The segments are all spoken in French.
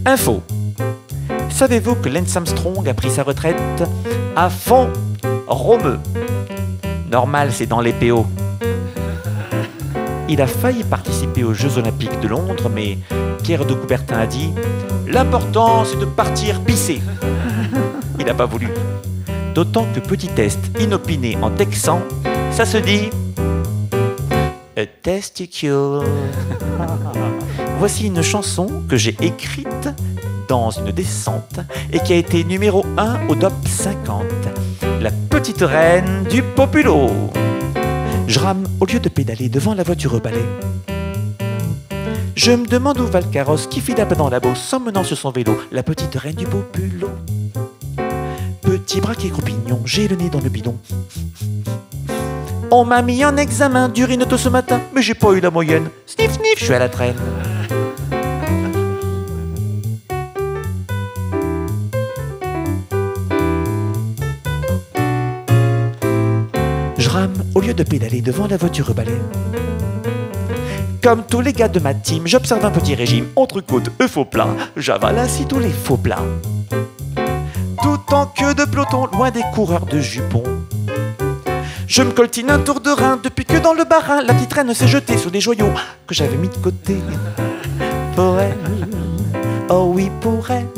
Info. Savez-vous que Lance Armstrong a pris sa retraite à fond romeux? Normal, c'est dans les PO. Il a failli participer aux Jeux Olympiques de Londres, mais Pierre de Coubertin a dit « L'important, c'est de partir pisser ». Il n'a pas voulu. D'autant que petit test inopiné en texan, ça se dit « A testicule ». Voici une chanson que j'ai écrite dans une descente et qui a été numéro 1 au top 50. La petite reine du populo. Je rame au lieu de pédaler devant la voiture au balai. Je me demande où va le carrosse qui file dans la bosse, emmenant sur son vélo la petite reine du populo. Petit braquet gros pignon, j'ai le nez dans le bidon. On m'a mis en examen d'urine tôt ce matin, mais j'ai pas eu la moyenne. Sniff sniff, je suis à la traîne. Je rame au lieu de pédaler devant la voiture au balai. Comme tous les gars de ma team, j'observe un petit régime entrecôte et faux plat. J'avale ainsi tous les faux plats. Tout en queue de peloton, loin des coureurs de jupons. Je me coltine un tour de rein depuis que dans le barin, la petite reine s'est jetée sur des joyaux que j'avais mis de côté. Pour elle, oh oui pour elle,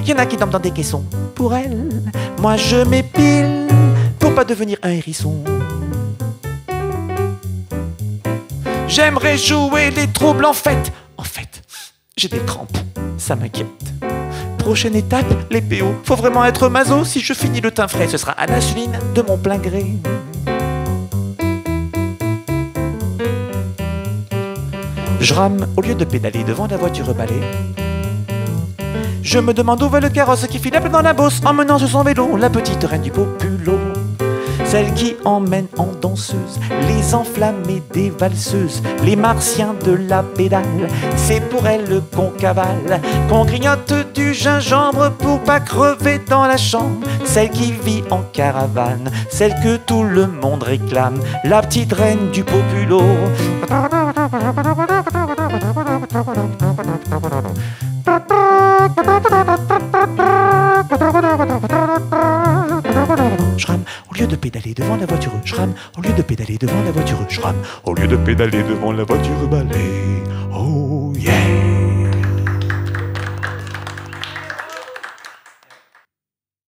y en a qui dorment dans des caissons. Pour elle, moi je m'épile pour pas devenir un hérisson. J'aimerais jouer les troubles en fait, j'ai des crampes, ça m'inquiète. Prochaine étape, les PO. Faut vraiment être maso, si je finis le teint frais, ce sera à l'insuline de mon plein gré. Je rame au lieu de pédaler devant la voiture au balai. Je me demande où va le carrosse qui file dans la bosse, emmenant sur son vélo la petite reine du populo. Celle qui emmène en danseuse les enflammés des valseuses, les martiens de la pédale. C'est pour elle qu'on cavale, qu'on grignote du gingembre pour pas crever dans la chambre. Celle qui vit en caravane, celle que tout le monde réclame, la petite reine du populo. Je rame au lieu de pédaler devant la voiture, je rame au lieu de pédaler devant la voiture, je rame au lieu de pédaler devant la voiture balai. Oh yeah!